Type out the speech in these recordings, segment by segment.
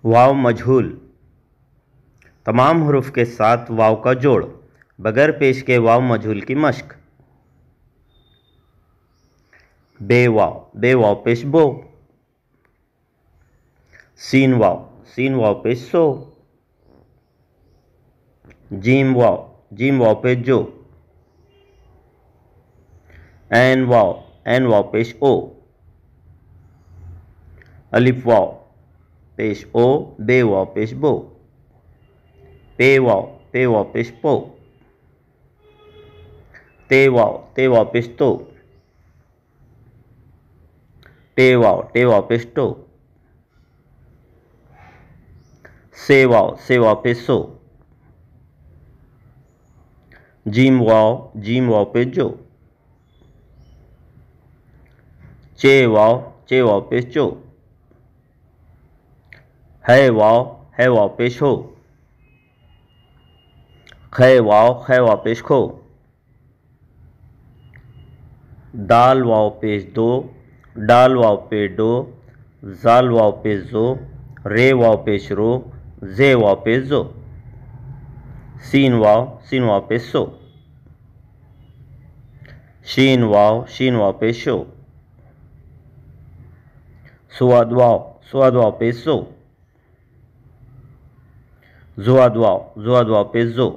वाव मजहूल, तमाम हरूफ के साथ वाव का जोड़, बगैर पेश के वाव मजहूल की मश्क। बेवाव पेश बो। सीन वाव पेश सो। जीम वाव पेश जो। ऐन वाव पेश ओ। अलिफ वाव पेश ओ, बेवाव पेश बो। पेवाव पेश पो। तेवाव पेश तो। टेवाव पेश टो। सेवाव पेश सो। जीम वाव पेश जो। चेवाव पेश चो। है वाव पेश हो। खैवाव पेश खो। दाल वाव पेश दो, डाल वाव पेश दो, जाल वाव पेश जो, रे वाव पेश रो, जे वाव पेश जो। सीन वाव पेश सो। शीन वाव पेश शो। सुआद वाव पेश सो। जुआद वाव पेश जो।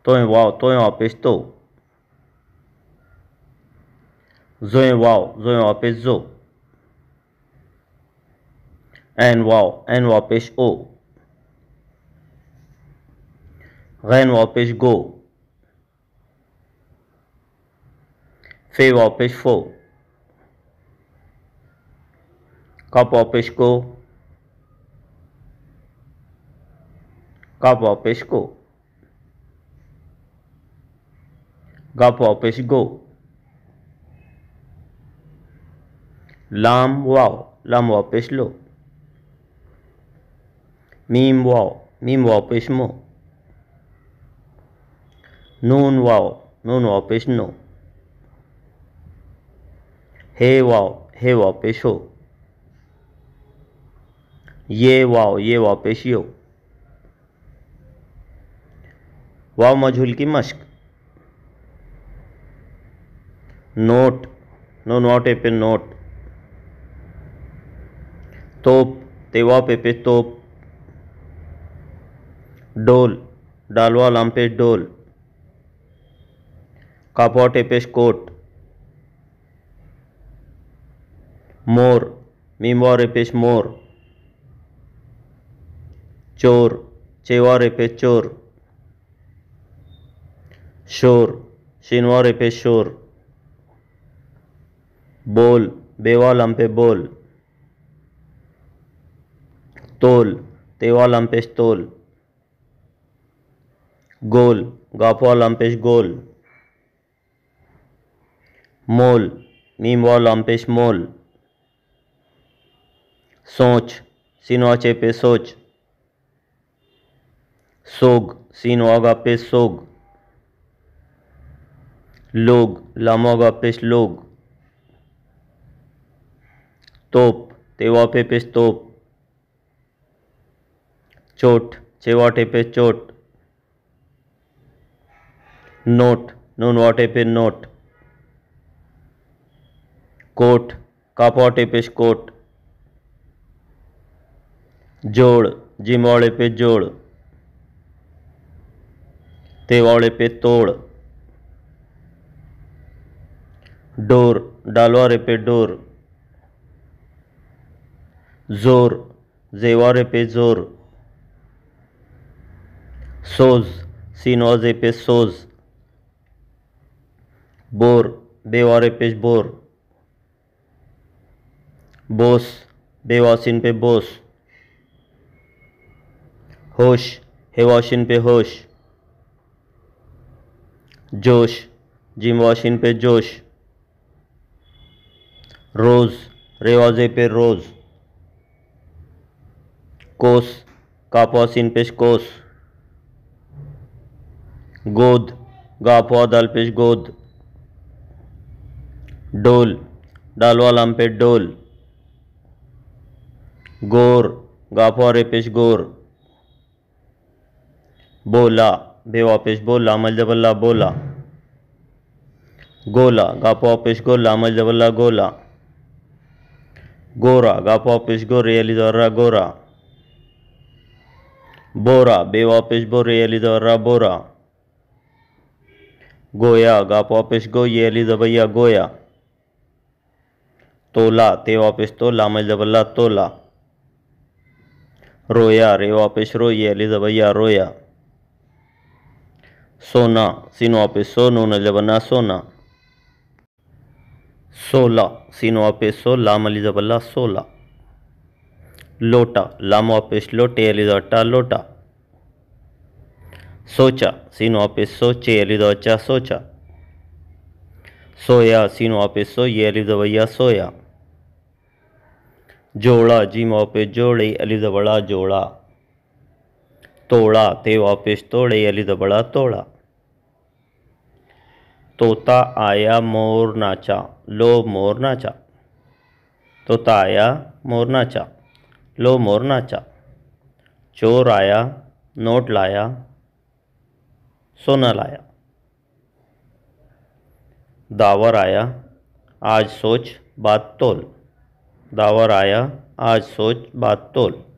तोय वाव पेश तो। जोय वाव पेश जो। ऐन वाव पेश ओ। गैन वाव पेश गो। फे वाव पेश फो। कप वाव पेश को। काप वाव पेश को। गप वाव पेश गो। लाम वाव पेश लो। मीम वाव पेश मो। नून वाव पेश नो। हे वाव पेश हो। ये वाव पेश यो। वाव मजहूल की मश्क। नोट, नून वाव टे पे नोट। तोप, ते वाव पे तोप। डोल, डाल वाव लाम पेश डोल। काप वाव टे पेश कोट। मोर, मीम वाव रे पेश मोर। चोर, चे वाव रे पेश चोर। शोर, शीन वाव रे पेश शोर। बोल, बे वाव लाम पे बोल। तोल, ते वाव लाम पेश तोल। गोल, गाप वाव लाम पेश गोल। मोल, मीम वाव लाम पेश मोल। सोच, सीन वाव चे पे सोच। सोग, सीन वाव गा पेश सोग। लोग, लाम वाव गा पेश लोग। तोप, ते वाव पे पेश तोप। चोट, चे वाव टे पे चोट। नोट, नून वाव टे पे नोट। कोट, काप वाव टे पेश कोट। जोड़, जिम वाव पे जोड़। ते वाव पे तोड़। डोर, डाल वाव पे डोर। जोर, जे वाव पे जोर। सोज, सीन वाव जे पे सोज। बोर, बे वाव पेश बोर। बोस, बे वाव सीन पे बोस। होश, हे वाव शीन पे होश। जोश, जिम वाव शीन पे जोश। रोज, रे वाव जे पे रोज। कोस, काप वाव सीन पेश कोस। गोद, गाप वाव दाल पेश गोद। डोल, डाल वाव लाम पे डोल। गोर, गाफा रे पेश गोर। बोला, बे वापिश बोला, मल जबल्ला बोला। गोला, गाफा वापिश गोला, मल जबल्ला गोला। गोरा, गाफा वापिश गोरे, अली जबर्रा गोरा। बोरा, बे वापिश बोरे, अली जबर्रा बोरा। गोया, गाफा वापिश गोये, अली जबैया गोया। तोला, ते वापिश तोला, मल जबल्ला तोला। रोया, रे वापिश रोये, अली जबैया रोया। सोना, सीन वापिश सो, नून जबना सोना। सोला, सीन वापिश सो, लाम अली जबल्ला सोला। लोटा, लाम वापिश लोटे, अली जबट्टा लोटा। सोचा, सीन वापिश सोचे, अली जबच्चा सोचा। सोया, सीन वापिश सोये, अली जबैया सोया। जोड़ा, जीम वापिश जोड़े, अली जबड़ा जोड़ा। तोड़ा, ते वापिश तोड़े, अली जबड़ा तोड़ा। तोता आया मोर नाचा, लो मोर नाचा। तोता आया मोर नाचा, लो मोर नाचा। चोर आया नोट लाया, सोना लाया। दावर आया आज सोच बात तोल, दावर आया आज सोच बात तोल।